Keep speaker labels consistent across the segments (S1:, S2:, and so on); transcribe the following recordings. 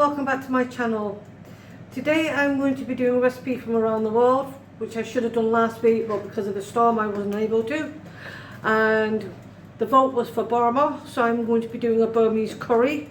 S1: welcome back to my channel. Today I'm going to be doing a recipe from around the world, which I should have done last week, but because of the storm I wasn't able to. And the vote was for Burma, so I'm going to be doing a Burmese curry.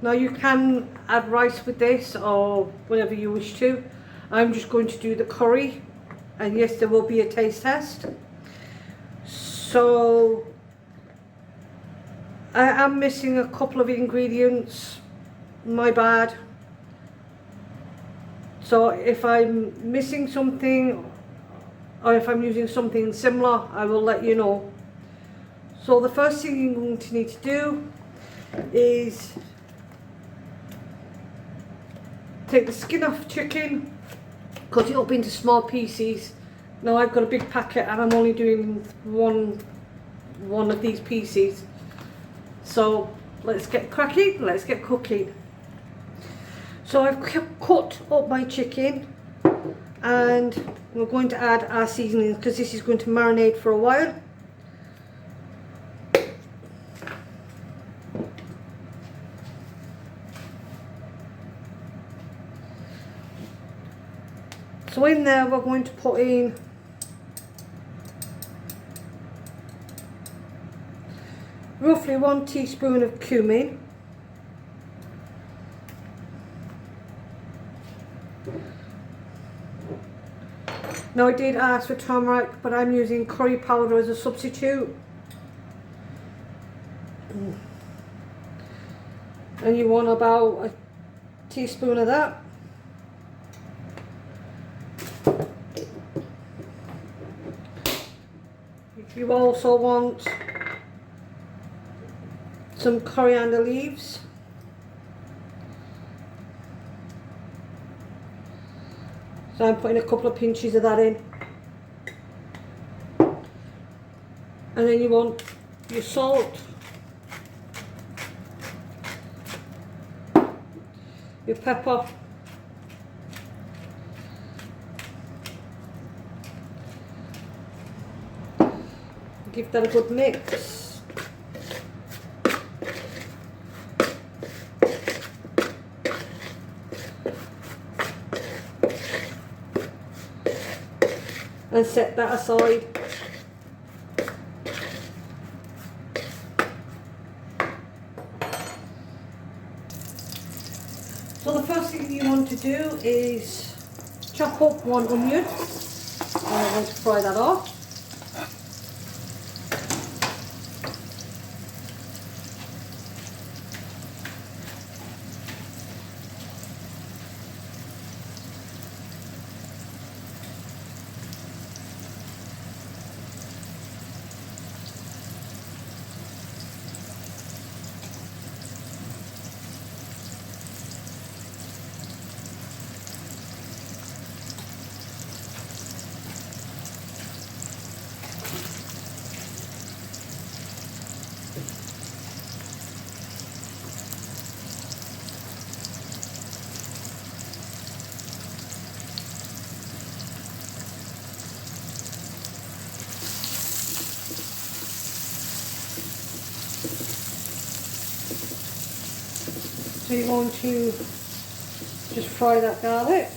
S1: Now you can add rice with this or whatever you wish to. I'm just going to do the curry, and yes, there will be a taste test. So I am missing a couple of ingredients, my bad. So if I'm missing something or if I'm using something similar, I will let you know. So the first thing you're going to need to do is take the skin off chicken, cut it up into small pieces. Now I've got a big packet and I'm only doing one of these pieces. So let's get cracking, let's get cooking. So I've cut up my chicken and we're going to add our seasonings because this is going to marinate for a while. So in there we're going to put in roughly 1 teaspoon of cumin, now I did ask for turmeric, but I'm using curry powder as a substitute. And you want about a teaspoon of that. You also want some coriander leaves, so I'm putting a couple of pinches of that in, and then you want your salt, your pepper, give that a good mix. And set that aside. So the first thing you want to do is chop up 1 onion. I want to fry that off. So you're going to just fry that garlic.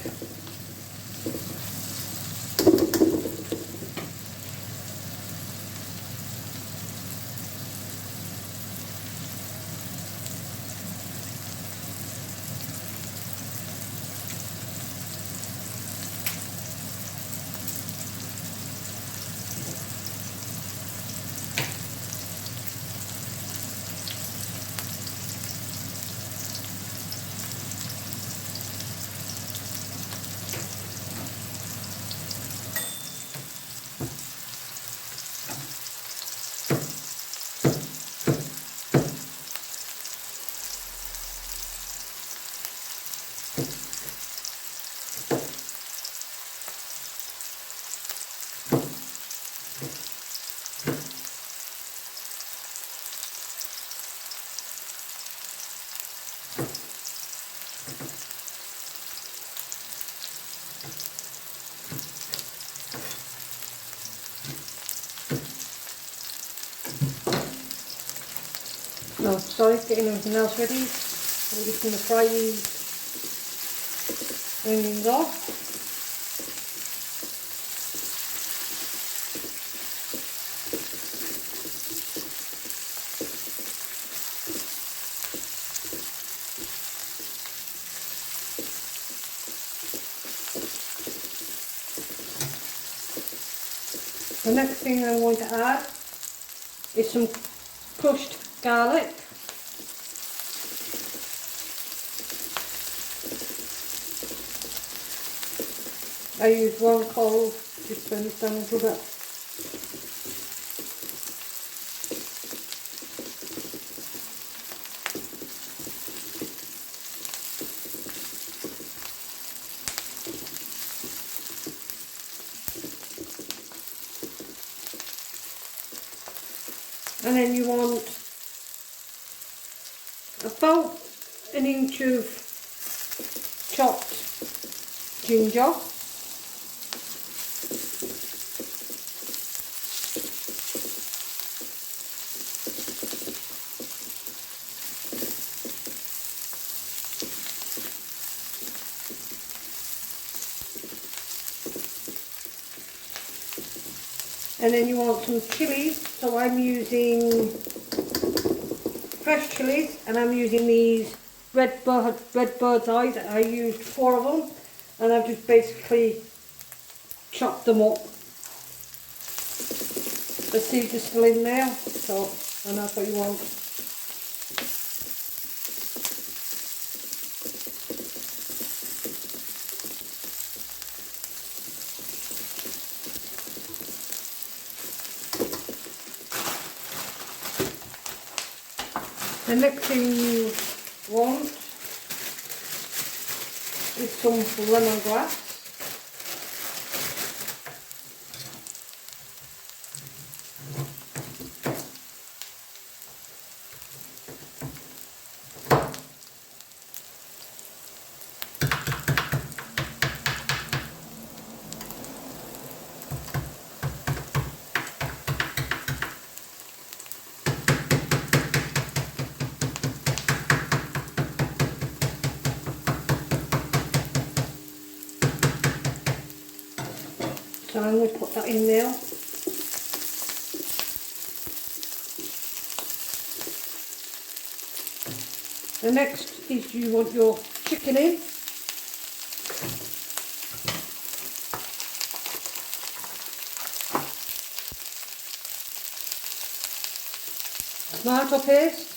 S1: No, sorry, getting everything else ready. I'm just going to fry these
S2: onions off. The next thing I'm going to add is some crushed garlic. I use one clove, just turn this down a little bit. And then you want about an inch of chopped ginger. And then you want some chilies, so I'm using fresh chilies, and I'm using these red bird's eyes. I used 4 of them, and I've just basically chopped them up. The seeds are still in there, so, and that's what you want. The next thing you want is some lemongrass. So I'm going to put that in there. The next is you want your chicken in. Tomato paste.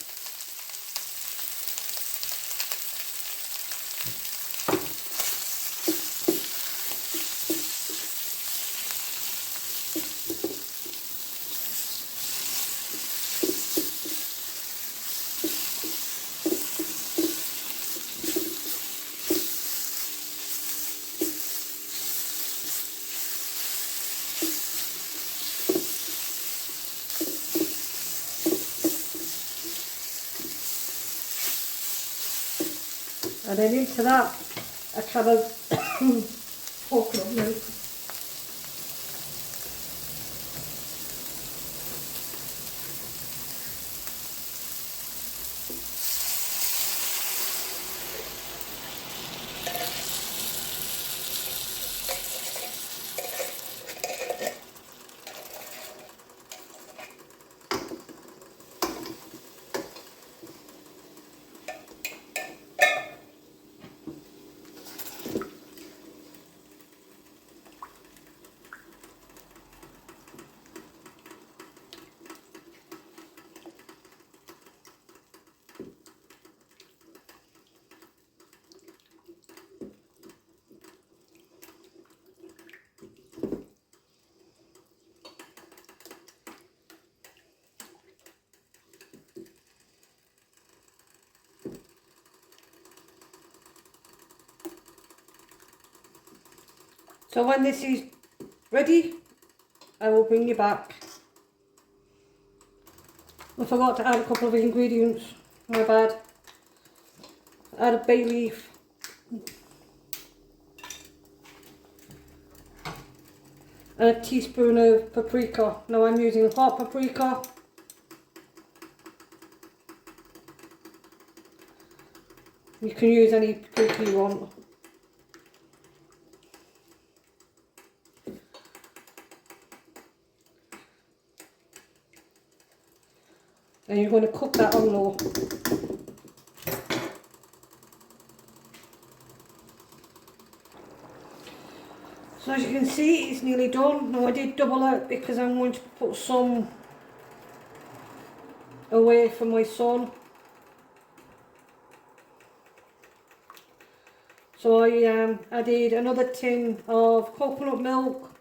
S2: And then into that, a can of coconut milk. So when this is ready, I will bring you back. I forgot to add a couple of ingredients, my bad. Add a bay leaf. And a teaspoon of paprika. Now I'm using hot paprika. You can use any paprika you want.
S1: And you're going to cook that on low. So as you can see, it's nearly done. Now I did double it because I'm going to put some away for my son. So I added another tin of coconut milk,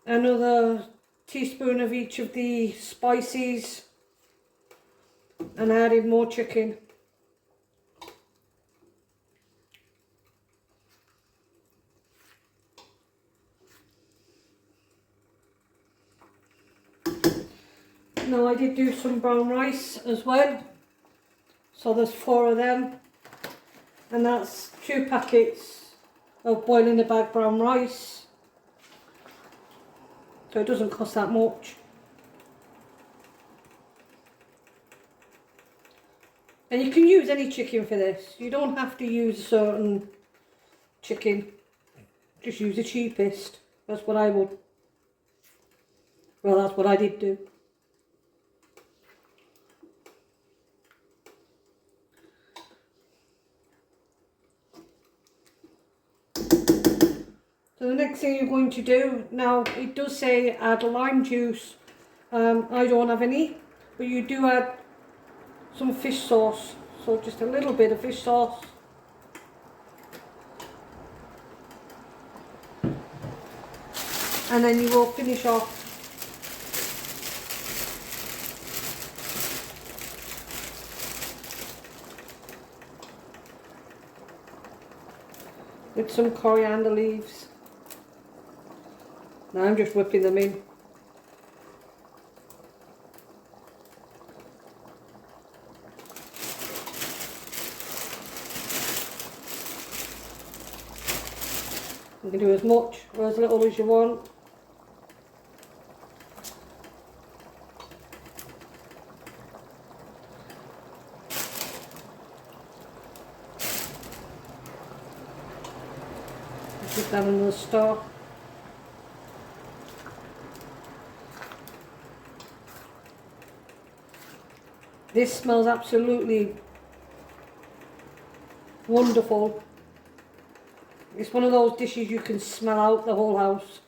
S1: another teaspoon of each of the spices, and I added more chicken. Now I did do some brown rice as well, so there's 4 of them, and that's 2 packets of boil in the bag brown rice, so it doesn't cost that much. And you can use any chicken for this, you don't have to use a certain chicken, just use the cheapest. That's what I would, well, that's what I did do. So the next thing you're going to do, now it does say add lime juice, I don't have any, but you do add some fish sauce, so just a little bit of fish sauce. And then you will finish off with some coriander leaves. Now I'm just whipping them in. You can do as much or as little as you want. Put that in the stock. This smells absolutely wonderful. It's one of those dishes you can smell out the whole house.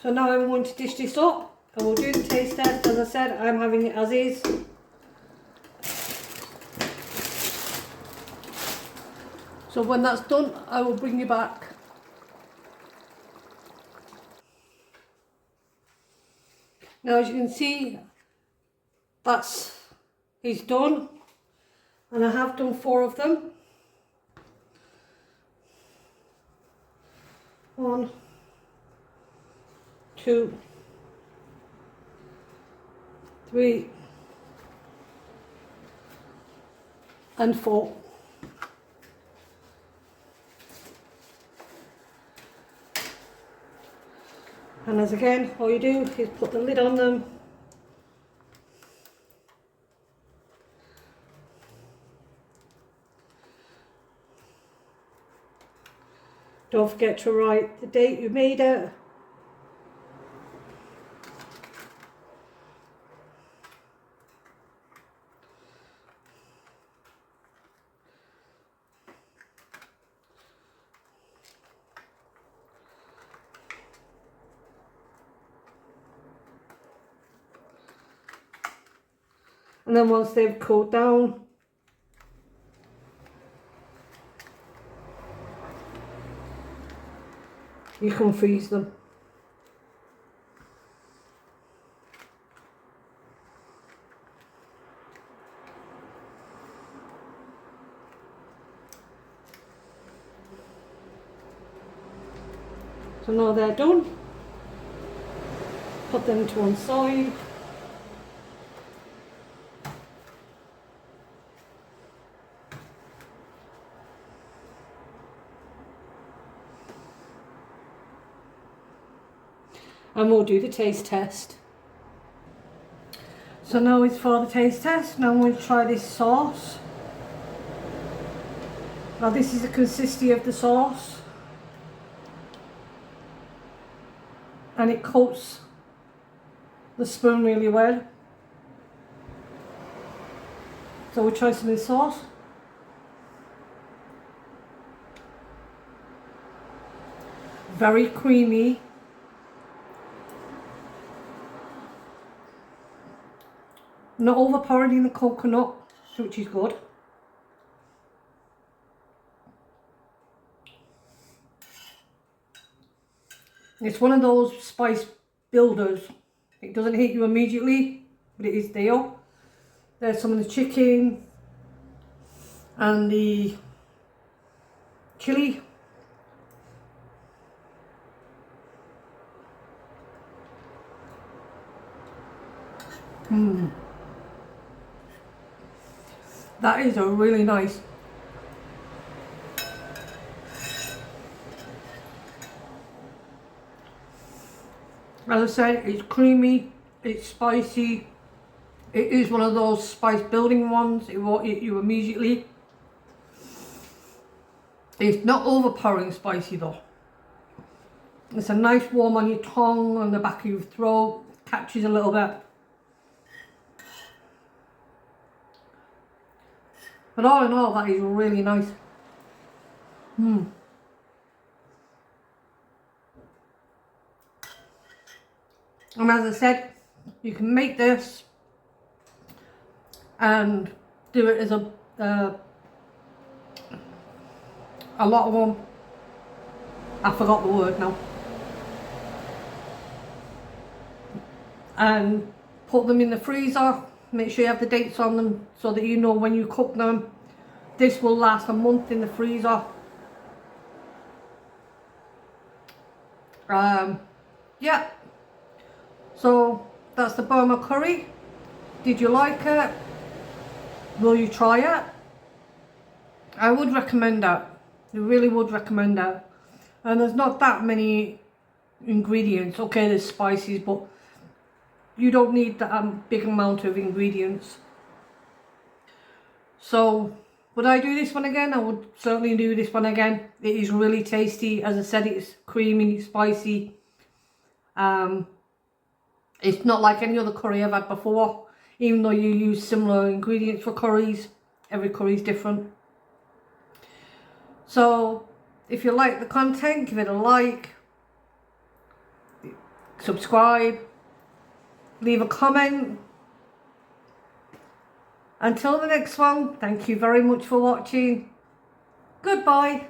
S1: So now I'm going to dish this up and we'll do the taste test. As I said, I'm having it as is. So when that's done, I will bring you back. Now as you can see, he's done, and I have done 4 of them. 1, 2, 3, and 4. And as again, all you do is put the lid on them. Don't forget to write the date you made it. And then once they've cooled down, you can freeze them. So now they're done, put them to one side. And we'll do the taste test. So now it's for the taste test. Now I'm going to try this sauce. Now this is the consistency of the sauce. and it coats the spoon really well. So we'll try some of this sauce. Very creamy. Not overpowering in the coconut, which is good. It's one of those spice builders. It doesn't hit you immediately, but it is there. There's some of the chicken and the chili. That is a really nice. As I said, it's creamy, it's spicy. It is one of those spice building ones. It won't hit you immediately. It's not overpowering spicy though. It's a nice warm on your tongue, on the back of your throat, catches a little bit. But all in all, that is really nice. And as I said, you can make this and do it as a lot of them. I forgot the word now. And put them in the freezer. Make sure you have the dates on them so that you know when you cook them. This will last a month in the freezer. Yeah. So that's the Burma curry. Did you like it? Will you try it? I would recommend that. I really would recommend that. And there's not that many ingredients. Okay, there's spices, but you don't need that big amount of ingredients. So would I do this one again? I would certainly do this one again. It is really tasty. As I said, it's creamy, spicy. It's not like any other curry I've had before, even though you use similar ingredients for curries. Every curry is different. So if you like the content, give it a like, subscribe, leave a comment. Until the next one, thank you very much for watching. Goodbye.